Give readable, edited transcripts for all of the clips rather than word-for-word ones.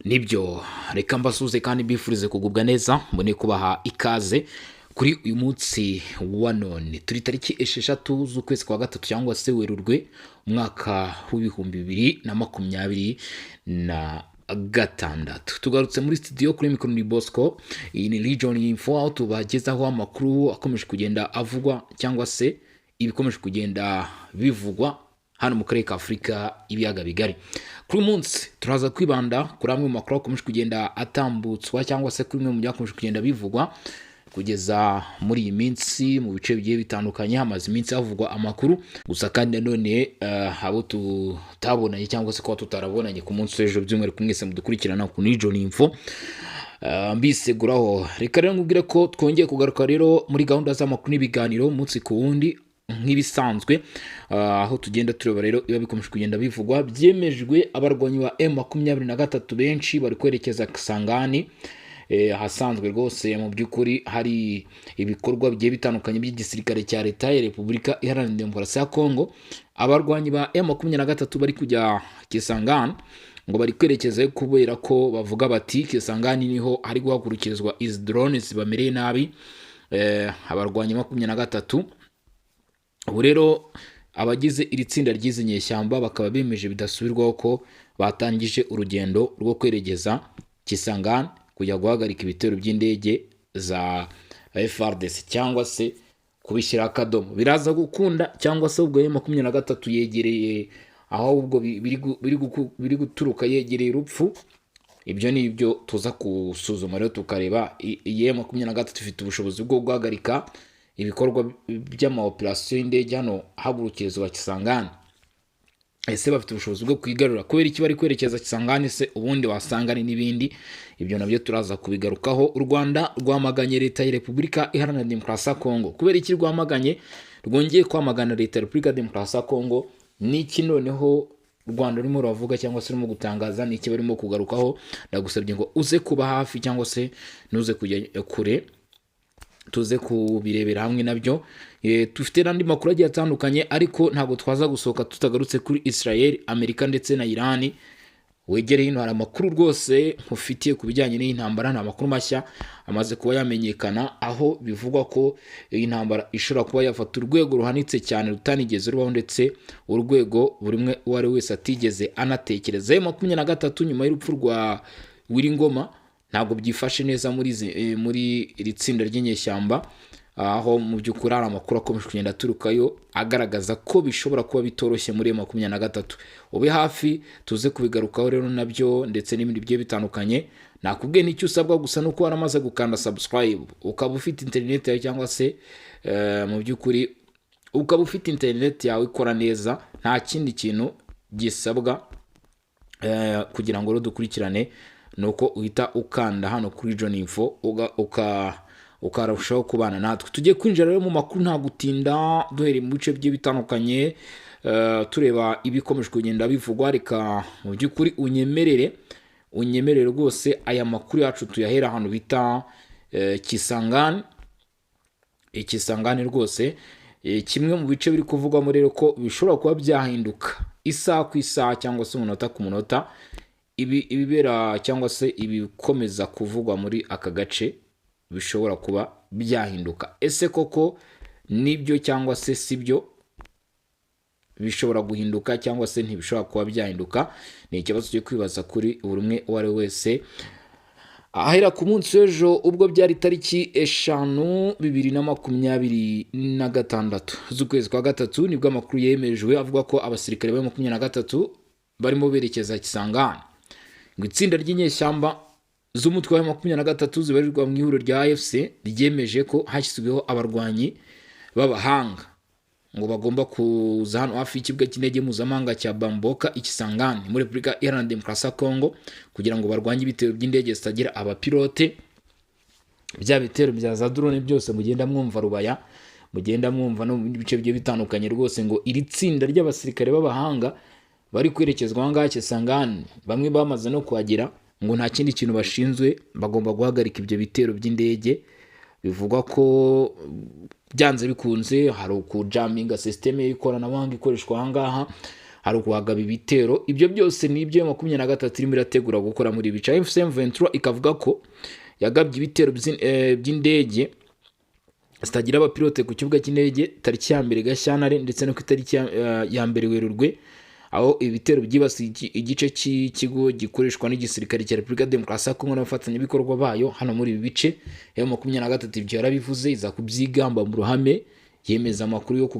Nibyo reka mbasuze kandi mbifurize kugubwa neza mbone kubaha ikaze kuri uyu munsi wa none turi tariki esheshatu z'ukwezi kwa gatatu cyangwa se Werurwe umwaka w'ibihumbi 2026 tugarutse muri studio kuri mikoro ni Bosco. Iyi ni Legion Info aho tubagezaho amakuru akomeje kugenda avugwa cyangwa se ibikomeje kugenda bivugwa hano mu karere ka Afurika ibiyaga bigari. Kuri munsi turaza kwibanda kuri amwe mu makuru akomeje kugenda atambutswa cyangwa se kuri mwe mu byakomeje kugenda bivugwa kugeza muri iyi minsi mu bice bigiye bitandukanye. Hamaze iminsi havugwa amakuru gusa kandi nanone abo tutabonanye cyangwa se ko tutarabonanye ku munsi w'ejo by'umwihariko mwese mudukurikirana ku Legion Info mbiseguraho. Reka rero nkubwire ko twongeye kugaruka rero muri gahunda z'amakuru n'ibiganiro umunsi ku wundi nk'ibisanzwe, aho tugenda tureba rero iba bikomeje kugenda bivugwa. Byemejwe abarwanyi ba M23 benshi bari kwerekeza Kisangani, hasanzwe rwose mu by'ukuri hari ibikorwa bigiye bitandukanye by'igisirikare cya leta ya Repubulika Iharanira Demokarasi ya Kongo. Abarwanyi ba M23 bari kujya Kisangani ngo bari kwerekeza kubera ko bavuga bati Kisangani niho hari guhagurukirizwa izi drones bamereye nabi abarwanyi 23. Ubu rero abagize iri tsinda ry'izi nyeshyamba bakaba bemeje bidasubirwaho ko batangije urugendo rwo kwerekeza Kisangani kujya guhagarika ibitero by'indege za FARDC cyangwa se kubishyira akadomo. Biraza gukunda cyangwa se ubwo M23 yegereye aho ubwo biri guturuka yegereye urupfu. Ibyo ni ibyo tuza kusuzuma rero tukareba iyi M23 ifite ubushobozi bwo guhagarika ibikorwa by'amaoperasiyo y'indege hano hagurukirizwa Kisangani. Ese bafite ubushobozi bwo kwigarura kubera iki bari kwerekeza Kisangani se ubundi wasanga n'ibindi? Ibyo nabyo turaza kubigarukaho. U Rwanda rwamaganye leta ya Repubulika Iharanira Demokarasi ya Kongo. Kubera iki rwamaganye? Rwongeye kwamagana leta ya Repubulika Demokarasi ya Kongo. Niki noneho u Rwanda rurimo ruravuga cyangwa se rurimo gutangaza, niki barimo kugarukaho? Ndagusabye ngo uze kuba hafi cyangwa se nuze kujya kure tuze kubirebera hamwe nabyo. Tufite n'andi makuru agiye atandukanye ariko ntabwo twaza gusohoka tutagarutse kuri Israel, Amerika ndetse na Iran. Wegere hino hari amakuru rwose nkufitiye ku bijyanye n'iyi ntambara. Nta makuru mashya amaze kuba yamenyekana aho bivugwa ko iyi ntambara ishobora kuba yafata urwego ruhanitse cyane rutanigeze rubaho, ndetse urwego buri umwe uwo ari wese atigeze anatekereza. 23 nyuma y'urupfu rwa Wiringoma ntabwo byifashe neza muri iri tsinda ry'inyeshyamba, aho mu by'ukuri hari amakuru akomeje kugenda aturukayo agaragaza ko bishobora kuba bitoroshye muri M23. Ube hafi tuze kubigarukaho rero nabyo ndetse n'ibindi bigiye bitandukanye. Nakubwiye n'icyo usabwa gusa nuko waramaze gukanda subscribe, ukaba ufite internet yawe cyangwa se mu by'ukuri ukaba ufite internet yawe ikora neza. Nta kindi kintu gisabwa kugira ngo dukurikirane nuko uhita ukanda hano kuri Legion Info ukarushaho kubana natwe. Tugiye kwinjira rero mu makuru nta gutinda, duhere mu bice bigiye bitandukanye tureba ibikomeje kugenda bivugwa. Reka mu by'ukuri unyemerere rwose aya makuru yacu tuyahera hano bita Kisangani. Kisangani rwose kimwe mu bice biri kuvugwamo rero ko bishobora kuba byahinduka isaha ku isaha cyangwa se umunota ku munota. Ibibera cyangwa se ibikomeza kuvugwa muri aka gace bishobora kuba byahinduka. Ese koko nibyo cyangwa se sibyo? Bishobora guhinduka cyangwa se ntibishobora kuba byahinduka? Ni ikibazo cyo kwibaza kuri buri umwe uwo ari wese. Ahera ku munsi w'ejo ubwo byari tariki 5/2026 z'ukwezi kwa gatatu nibwo amakuru yemejwe avuga ko abasirikare ba 23 barimo berekeza Kisangani. Ngo itsinda ry'inyeshyamba z'umutwe wa 23 zibarirwa mu ihuriro rya AFC ryemeje ko hashyizweho abarwanyi b'abahanga ngo bagomba kuza hano hafi y'ikibuga cy'indege mpuzamahanga cya Bamboka Kisangani muri Repubulika Iharanira Demokarasi ya Kongo kugira ngo barwanye ibitero by'indege zitagira abapilote. Bya bitero bya za drone byose mugenda mwumva Rubaya, mugenda mwumva no mu bice bigiye bitandukanye rwose. Ngo iri tsinda ry'abasirikare b'abahanga bari kwerekezwa ngaha Kisangani, bamwe bamaze no kuhagera, ngo nta kindi kintu bashinzwe, bagomba guhagarika ibyo bitero by'indege. Bivugwa ko byanze bikunze hari ukujaminga system y'ikoranabuhanga ikoreshwa ahangaha, hari ukuhagaba ibitero. Ibyo byose ni ibyo M23 irimo irategura gukora muri bica. M23 ikavuga ko yagabye ibitero by'indege zitagira abapilote ku kibuga cy'indege tariki ya 1 Gashyantare ndetse no ku itariki ya 1 Werurwe, aho ibitero byibasiye igice cy'ikigo gikoreshwa n'igisirikare cya Repubulika Demokarasi ya Kongo n'abafatanyabikorwa bayo hano muri ibi bice. M23 ibyo yarabivuze, iza kubyigamba mu ruhame, yemeza amakuru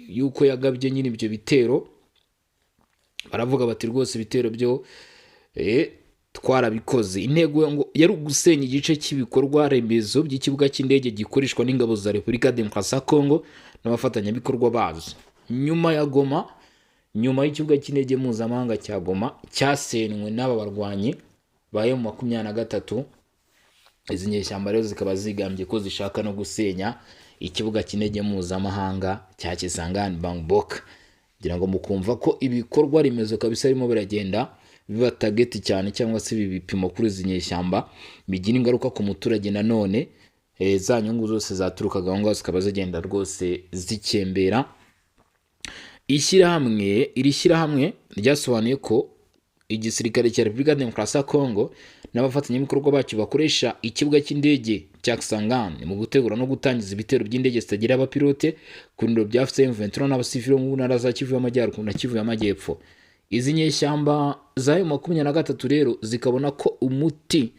yuko yagabye nyine ibyo bitero. Baravuga bati rwose ibitero byo twarabikoze. Intego ngo yari ugusenya igice cy'ibikorwa remezo by'ikibuga cy'indege gikoreshwa n'ingabo za Repubulika Demokarasi ya Kongo n'abafatanyabikorwa bazo. Nyuma ya Goma, nyuma y'ikibuga cy'indege mpuzamahanga cya Goma cyasenywe n'aba barwanyi ba M23, izi nyeshyamba rero zikaba zigambye ko zishaka no gusenya ikibuga cy'indege mpuzamahanga cya Kisangani Bangkok. Kugira ngo mukumva ko ibikorwa remezo kabisa birimo biragenda biba target cyane, cyangwa se ibi bipimo kuri izi nyeshyamba bigira ingaruka ku muturage. Nanone za nyungu zose zaturukaga ngo zikaba zigenda rwose zikembera. Iri shyirahamwe ryasobanuye ko igisirikare cya Repubulika Demokarasi ya Kongo n'abafatanyabikorwa bacyo bakoresha ikibuga cy'indege cya Kisangani mu gutegura no gutangiza ibitero by'indege zitagira abapilote ku biro bya M23 n'abasivili mu ntara za Kivu y'Amajyaruguru na Kivu y'Amajyepfo. Izi nyeshyamba za M23 rero zikabona ko umuti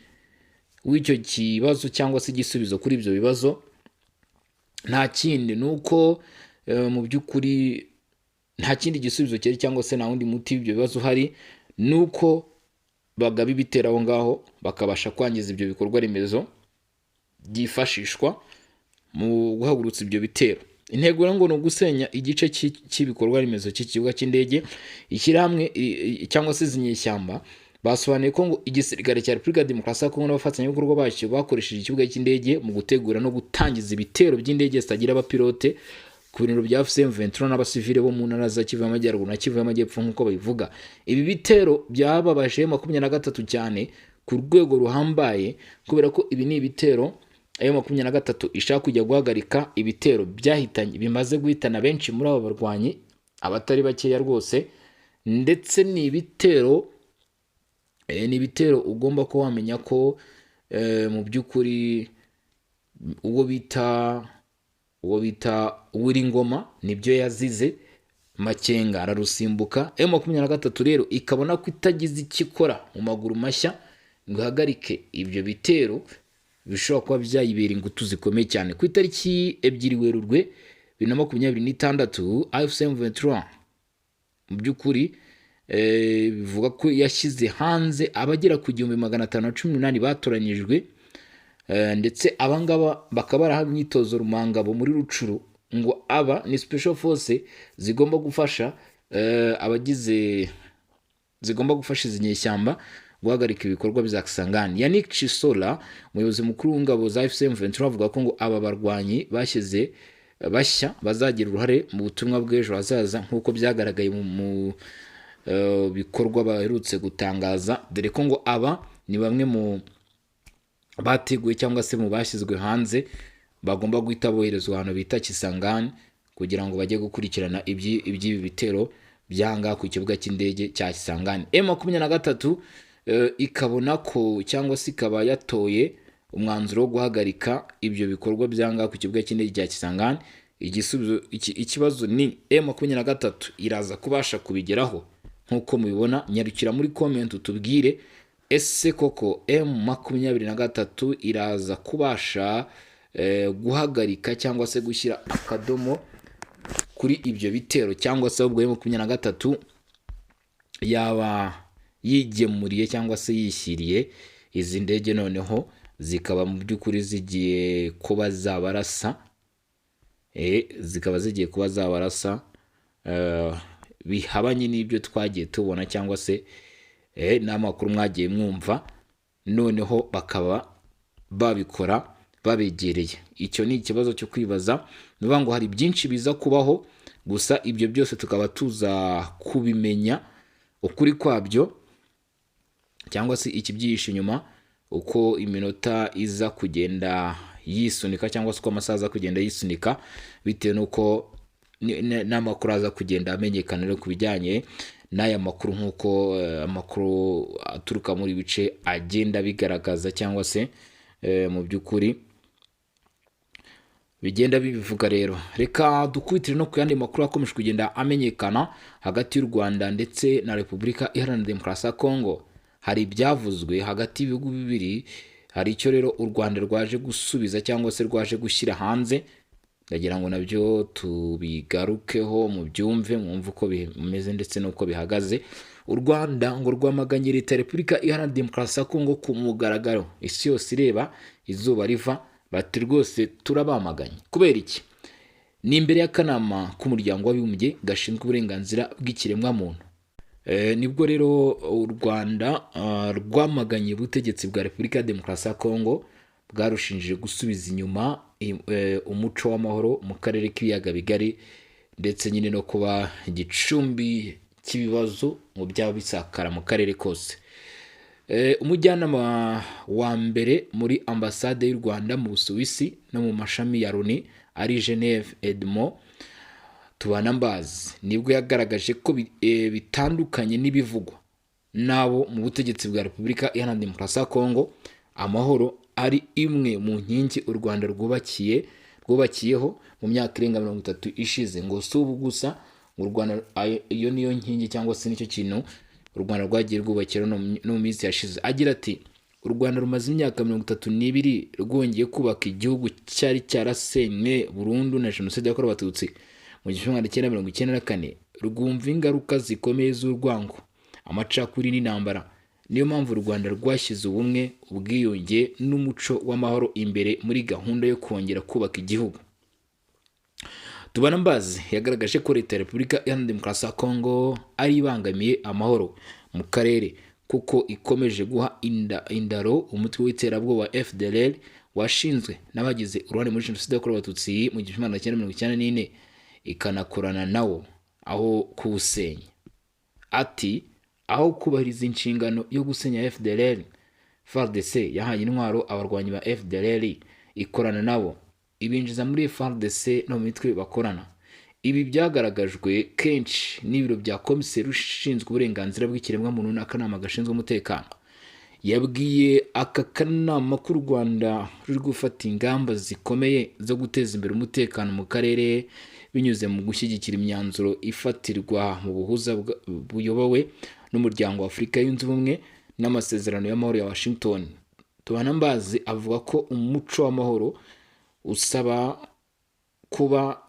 w'icyo kibazo cyangwa se igisubizo kuri ibyo bibazo nta kindi, nuko mu by'ukuri nta kindi gisubizo cyari cyangwa se nta wundi muti w'ibyo bibazo hari, nuko bagaba ibitero aho ngaho bakabasha kwangiza ibyo bikorwa remezo byifashishwa mu guhagurutsa ibyo bitero. Intego ngo ni ugusenya igice cy'ibikorwa remezo cy'ikibuga cy'indege. Ishyirahamwe cyangwa se izinyeshyamba basobanuye ko ngo igisirikare cya Repubulika Demokarasi ya Kongo n'abafatanyabikorwa bacyo bakoresheje ikibuga cy'indege mu gutegura no gutangiza ibitero by'indege zitagira abapilote ku bintu bya M23 n'abasivile bo mu ntara za Kivu y'Amajyaruguru na Kivu y'Amajyepfo nk'uko babivuga. Ibi bitero byababaje M23 cyane ku rwego ruhambaye, kubera ko ibi ni ibitero M23 ishaka kujya guhagarika ibitero byahitanye bimaze guhitana benshi muri abo barwanyi, abatari bakeya rwose. Ndetse ni ibitero ugomba ko wamenya ko mu by'ukuri uwo bita Uwiringoma nibyo yazize, Makenga ararusimbuka. M23 rero ikabona ko itagize ikikora mu maguru mashya ngo ihagarike ibyo bitero bishobora kuba byayibera ingutu zikomeye cyane. Ku itariki 2 Werurwe 2026 AFC M23 mu by'ukuri bivuga ko yashyize hanze abagera ku 1518 batoranyijwe, ndetse abangaba bakaba barahawe imyitozo rumangabo muri Rucuru. Ngo aba ni special force zigomba gufasha izi nyeshyamba guhagarika ibikorwa bya Kisangani. Yannick Chisola, umuyobozi mukuru w'ingabo za AFC M23, avuga ko ngo aba barwanyi bashya bazagira uruhare mu butumwa bw'ejo hazaza nk'uko byagaragaye mu bikorwa baherutse gutangaza, dore ko ngo aba ni bamwe mu bateguye cyangwa se mu bashyizwe hanze bagomba guhita boherezwa ahantu bita Kisangani kugira ngo bajye gukurikirana iby'ibi bitero byanga ku kibuga cy'indege cya Kisangani. M23 ikabona ko cyangwa se ikaba yatoye umwanzuro wo guhagarika ibyo bikorwa byanga ku kibuga cy'indege cya Kisangani. Ikibazo ni M23 iraza kubasha kubigeraho nk'uko mubibona. Nyarukira muri comment utubwire, ese koko M23 iraza kubasha guhagarika cyangwa se gushyira akadomo kuri ibyo bitero, cyangwa se ubwo M23 yaba yigemuriye cyangwa se yishyiriye izi ndege, noneho zikaba mu by'ukuri zigiye kuba zabarasa bihabanye n'ibyo twagiye tubona cyangwa se n'amakuru mwagiye mwumva, noneho bakaba babikora babegereye. Icyo ni ikibazo cyo kwibaza, niba ngo hari byinshi biza kubaho, gusa ibyo byose tukaba tuza kubimenya ukuri kwabyo cyangwa se ikibyihishe inyuma, uko iminota iza kugenda yisunika cyangwa se uko amasaha aza kugenda yisunika, bitewe n'uko n'amakuru aza kugenda amenyekana rero ku bijyanye n'aya makuru, nk'uko amakuru aturuka muri bice agenda bigaragaza cyangwa se mu by'ukuri bigenda bibivuga. Rero reka dukubitire no ku yandi makuru akomeje kugenda amenyekana hagati y'u Rwanda ndetse na Repubulika Iharanira Demokarasi ya Kongo. Hari ibyavuzwe hagati y'ibihugu bibiri, hari icyo rero u Rwanda rwaje gusubiza cyangwa se rwaje gushyira hanze, ndagira ngo nabyo tubigarukeho mu byumve, mwumve uko bimeze ndetse n'uko bihagaze. U Rwanda ngo rwamaganye leta ya Repubulika Iharanira Demokarasi ya Kongo ku mugaragaro, isi yose ireba izuba riva, bati rwose turabamaganye. Kubera iki? Ni imbere y'akanama k'umuryango w'abibumbye gashinzwe uburenganzira bw'ikiremwamuntu. Nibwo rero u Rwanda rwamaganye ubutegetsi bwa Repubulika ya Demokarasi ya Kongo bwarushinjije gusubiza inyuma umuco w'amahoro mu karere k'ibiyaga bigari, ndetse nyine no kuba igicumbi cy'ibibazo mu byaba bisakara mu karere kose. Umujyanama wa mbere muri ambasade y'u Rwanda mu Busuwisi no mu mashami ya Loni ari Geneve, Edmond Tubanambazi, nibwo yagaragaje ko bitandukanye n'ibivugwa nabo mu butegetsi bwa Repubulika Iharanira Demokarasi ya Kongo, amahoro ari imwe mu nkingi u Rwanda rwubakiyeho mu myaka irenga 30 ishize. Ngo si ubu gusa, mu Rwanda iyo niyo nkingi cyangwa se nicyo kintu u Rwanda rwagiye rwubakira no mu minsi yashize. Agira ati u Rwanda rumaze imyaka 32 rwongeye kubaka igihugu cyari cyarasenywe burundu na jenoside yakorewe Abatutsi mu 1994, rwumva ingaruka zikomeye z'urwango, amacakuri n'intambara. Niyo mpamvu u Rwanda rwashyize ubumwe, ubwiyunge n'umuco w'amahoro imbere muri gahunda yo kongera kubaka igihugu. Tubanambazi yagaragaje ko leta ya Repubulika Iharanira Demokarasi ya Kongo ari ibangamiye amahoro mu karere, kuko ikomeje guha indaro umutwe w'iterabwoba wa FDLR washinzwe n'abagize uruhare muri jenoside yakorewe Abatutsi mu 1994, ikanakorana nawo aho kuwusenya. Ati aho kubahiriza inshingano yo gusenya FDLR, FARDC yahaye intwaro abarwanyi ba FDLR, ikorana nabo, ibinjiza muri FARDC no mu mitwe bakorana. Ibi byagaragajwe kenshi n'ibiro bya komiseri ushinzwe uburenganzira bw'ikiremwamuntu n'akanama gashinzwe umutekano. Yabwiye aka kanama k'u Rwanda ruri gufata ingamba zikomeye zo guteza imbere umutekano mu karere binyuze mu gushyigikira imyanzuro ifatirwa mu buhuza buyobowe n'umuryango wa Afurika yunze ubumwe n'amasezerano y'amahoro ya Washington. Tubanambazi avuga ko umuco w'amahoro usaba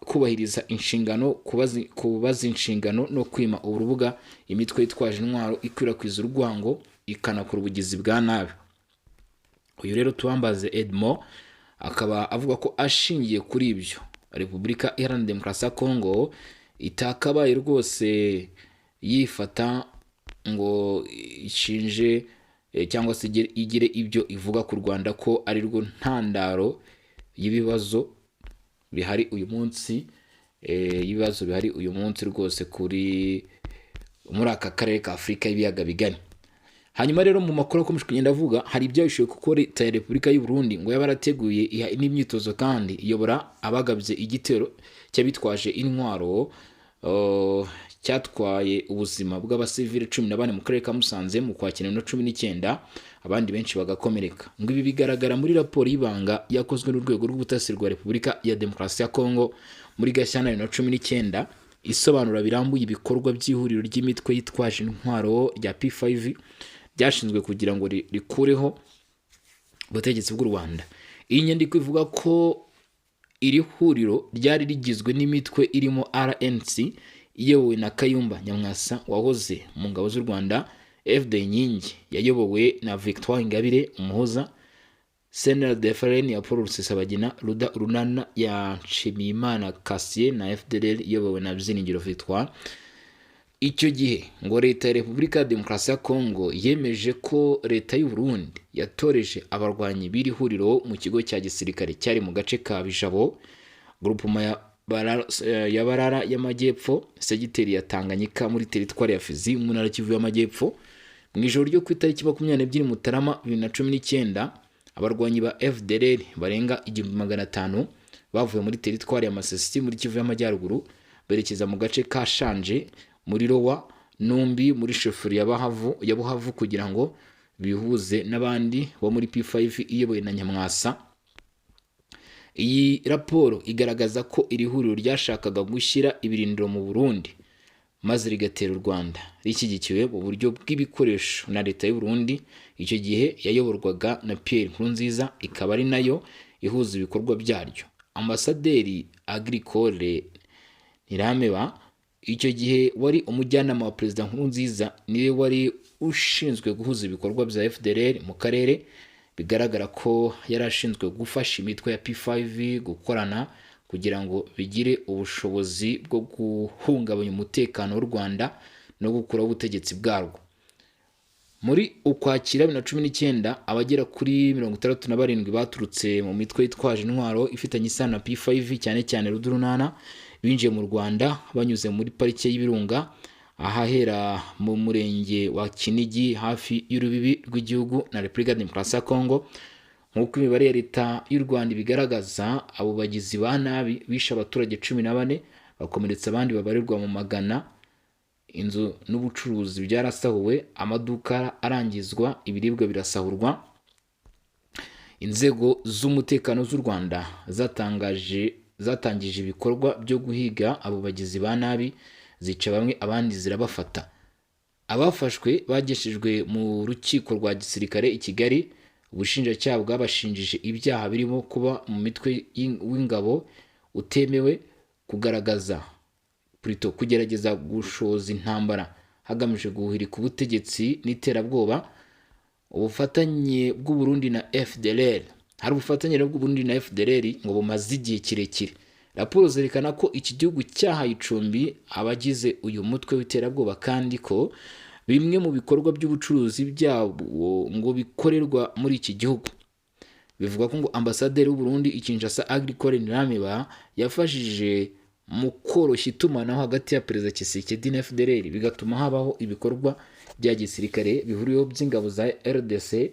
kubahiriza inshingano, kubaza inshingano no kwima urubuga imitwe yitwaje intwaro ikwirakwiza urwango, ikanakora ubugizi bwa nabi. Uyu rero Tubanambazi Edmond akaba avuga ko ashingiye kuri ibyo Repubulika Iharanira Demokarasi ya Kongo itakabaye rwose yifata ngo ishinje cyangwa se igire ibyo ivuga ku Rwanda ko ari rwo ntandaro y'ibibazo bihari uyu munsi, rwose muri aka karere ka Afurika y'ibiyaga bigari. Hanyuma rero mu makuru akomeje kugenda avuga, hari ibyahishwe kuko leta ya Repubulika y'u Burundi ngo yabarateguye n'imyitozo kandi iyobora abagabye igitero cy'abitwaje intwaro cyatwaye ubuzima bw'abasivile 14 mu karere ka Musanze mu Ukwakira 19, abandi benshi bagakomereka. Ngo ibi bigaragara muri raporo y'ibanga yakozwe n'urwego rw'ubutasi rwa Repubulika ya Demokarasi ya Kongo muri Gashyantare 19, isobanura birambuye ibikorwa by'ihuriro ry'imitwe yitwaje intwaro rya P5 byashinzwe kugira ngo rikureho ubutegetsi bw'u Rwanda. Iyi nyandiko ivuga ko iri huriro ryari rigizwe n'imitwe irimo RNC iyobowe na Kayumba Nyamwasa wahoze mu ngabo z'u Rwanda, FD Inkingi yayobowe na Victoire Ingabire Umuhoza, CNRD-FRN ya Paul Rusesabagina, Ruda Urunana ya Nshimiyimana Cassier na FDLR iyobowe na Byiringiro Victoire. Icyo gihe ngo leta ya Repubulika ya Demokarasi ya Kongo yemeje ko leta y'u Burundi yatoreje abarwanyi b'iri huriro mu kigo cya gisirikare cyari mu gace ka Bijabo, groupement ya Barara y'Amajyepfo, segiteri ya Tanganyika muri teritwari ya Fizi mu ntara Kivu y'Amajyepfo. Mu ijoro ryo ku itariki 22 Mutarama 2019, abarwanyi ba FDLR barenga 1500 bavuye muri teritwari ya Masisi muri Kivu y'Amajyaruguru berekeza mu gace ka Shanje muri Rowa Numbi muri shefuri ya Buhavu kugira ngo bihuze n'abandi bo muri P5 iyoboye na Nyamwasa. Iyi raporo igaragaza ko iri huriro ryashakaga gushyira ibirindiro mu Burundi maze rigatera u Rwanda rishyigikiwe mu buryo bw'ibikoresho na leta y'u Burundi icyo gihe yayoborwaga na Pierre Nkurunziza, ikaba ari nayo ihuza ibikorwa byaryo. Ambasaderi Agricole Ntirameba icyo gihe wari umujyanama wa Perezida Nkurunziza niwe wari ushinzwe guhuza ibikorwa bya FDLR mu karere. Bigaragara ko yari ashinzwe gufasha imitwe ya P5 gukorana kugira ngo bigire ubushobozi bwo guhungabanya umutekano w'u Rwanda no gukuraho ubutegetsi bwarwo. Muri Ukwakira 2019 abagera kuri 67 baturutse mu mitwe yitwaje intwaro ifitanye isano na P5 cyane cyane Rudurunana binjiye mu Rwanda banyuze muri parike y'Ibirunga ahahera mu murenge wa Kinigi hafi y'urubibi rw'igihugu na Repubulika Demokarasi ya Kongo. Nk'uko imibare ya leta y'u Rwanda ibigaragaza, abo bagizi ba nabi bishe abaturage 14 bakomeretsa abandi babarirwa mu magana. Inzu n'ubucuruzi byarasahuwe, amaduka arangizwa, ibiribwa birasahurwa. Inzego z'umutekano z'u Rwanda zatangije ibikorwa byo guhiga abo bagizi ba nabi, zica bamwe abandi zirabafata. Abafashwe bageshejwe mu rukiko rwa gisirikare i Kigali. Ubushinjacyaha bwabashinjije ibyaha birimo kuba mu mitwe w'ingabo utemewe, kugerageza gushoza intambara hagamije guhirika ubutegetsi n'iterabwoba, ubufatanye bw'u Burundi na FDLR. Hari ubufatanye bw'u Burundi na FDLR ngo bumaze igihe kirekire. Raporo zerekana ko iki gihugu cyahaye icumbi abagize uyu mutwe w'iterabwoba kandi ko bimwe mu bikorwa by'ubucuruzi byabo ngo bikorerwa muri iki gihugu. Bivuga ko ngo ambasaderi w'u Burundi i Kinshasa Agricole Ntirameba yafashije mu koroshya itumanaho hagati ya Perezida Tshisekedi na FDLR, bigatuma habaho ibikorwa bya gisirikare bihuriyeho by'ingabo za RDC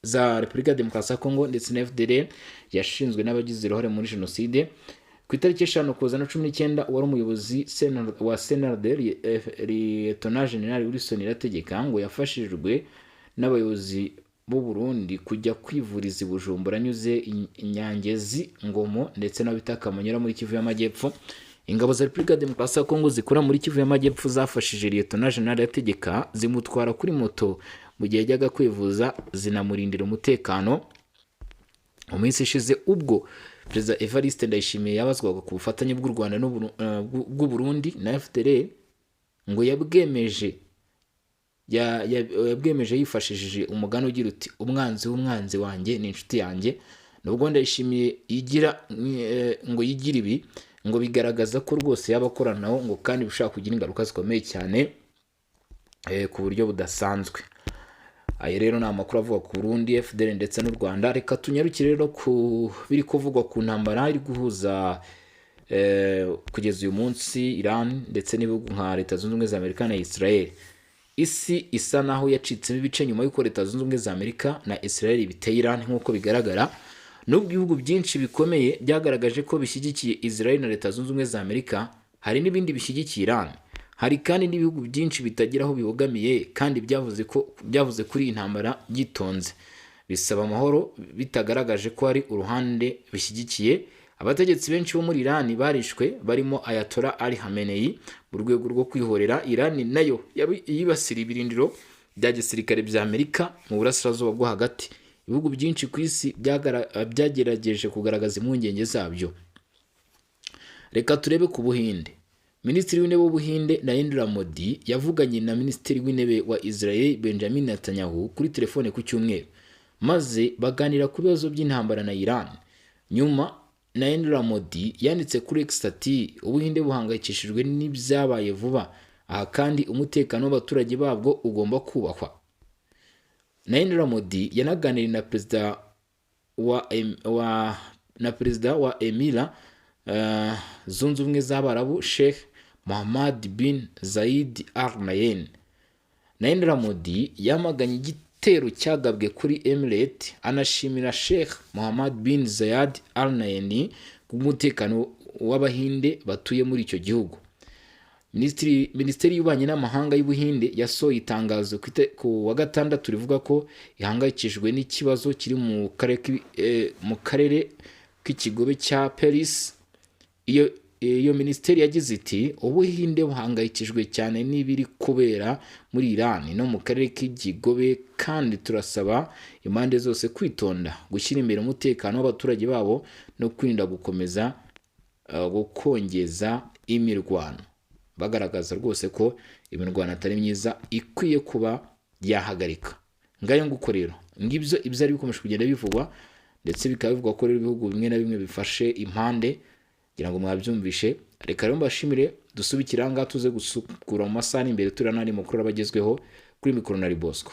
za Repubulika Demokarasi ya Kongo ndetse na FDLR yashinzwe n'abagize uruhare muri jenoside. Ku itariki 5 Ukuboza 2019 wari umuyobozi wa CNRD Lieutenant General Wilson Irategeka ngo yafashijwe n'abayobozi b'u Burundi kujya kwivuriza i Bujumbura anyuze Nyangezi, Ngomo ndetse n'abita Kamonyi muri Kivu y'Amajyepfo. Ingabo za Repubulika Demokarasi ya Kongo zikora muri Kivu y'Amajyepfo zafashije Lieutenant General Irategeka zimutwara kuri moto mu gihe yajyaga kwivuza, zinamurindira umutekano. Mu minsi ishize ubwo Perezida Evariste Ndayishimiye yabazwaga ku bufatanye bw'u Rwanda bw'u Burundi na FDLR, ngo yabwemeje yifashishije umugani ugira uti umwanzi w'umwanzi wanjye ni inshuti yanjye. Nubwo Ndayishimiye yigira ibi ngo bigaragaza ko rwose yabakoranaho ngo kandi bishaka kugira ingaruka zikomeye cyane ku buryo budasanzwe. Ayo rero ni amakuru avuga ku Burundi, FDLR ndetse n'u Rwanda. Reka tunyarukire rero ku biri kuvugwa ku ntambara iri guhuza kugeza uyu munsi Iran ndetse n'ibihugu nka Leta Zunze Ubumwe za Amerika na Israel. Isi isa naho yacitsemo ibice nyuma y'uko Leta Zunze Ubumwe za Amerika na Israel biteye Iran. Nk'uko bigaragara, nubwo ibihugu byinshi bikomeye byagaragaje ko bishyigikiye Israel na Leta Zunze Ubumwe za Amerika, hari n'ibindi bishyigikiye Iran. Hari kandi n'ibihugu byinshi bitagira aho bibogamiye kandi byavuze kuri iyi ntambara byitonze, bisaba amahoro bitagaragaje ko hari uruhande bishyigikiye. Abategetsi benshi bo muri Iran barishwe, barimo Ayatollah Ali Khamenei. Mu rwego rwo kwihorera, Iran nayo yibasira ibirindiro bya gisirikare bya Amerika mu burasirazuba bwo hagati. Ibihugu byinshi ku isi byagerageje kugaragaza impungenge zabyo. Reka turebe ku Buhinde. Minisitiri w'intebe w'Ubuhinde Narendra Modi yavuganye na Minisitiri w'intebe wa Israel Benjamin Netanyahu kuri telefone ku Cyumweru, maze baganira ku bibazo by'intambara na Iran. Nyuma Narendra Modi yanditse kuri X ati Ubuhinde buhangayikishijwe n'ibyabaye vuba, aha kandi umutekano w'abaturage babwo ugomba kubahwa. Narendra Modi yanaganiriye na Perezida wa Emira Zunze Ubumwe z'Abarabu Sheikh Mohammed bin Zayed Al Nahyan. Narendra Modi yamaganye igitero cyagabwe kuri Emirate, anashimira Sheikh Mohammed bin Zayed Al Nahyan ku mutekano w'Abahinde batuye muri icyo gihugu. Minisiteri y'Ububanyi n'Amahanga y'Ubuhinde yasohoye itangazo ku wa gatandatu rivuga ko ihangayikishijwe n'ikibazo kiri mu karere k'ikigobe cya Persi. Iyo minisiteri yagize iti Ubuhinde buhangayikishijwe cyane n'ibiri kubera muri Iran no mu karere k'ikigobe, kandi turasaba impande zose kwitonda, gushyira imbere umutekano w'abaturage babo no kwirinda gukomeza gukongeza imirwano, bagaragaza rwose ko imirwano atari myiza ikwiye kuba yahagarika. Ngayo nguko rero ngibyo ibyari bikomeje kugenda bivugwa, ndetse bikaba bivugwa ko rero ibihugu bimwe na bimwe bifashe impande, kugira ngo mwabyumvishe. Reka rero mbashimire, dusubikira ngaha tuze gusukura mu masaha imbere turana n'andi makuru abagezweho. Kuri mikoro na Bosco.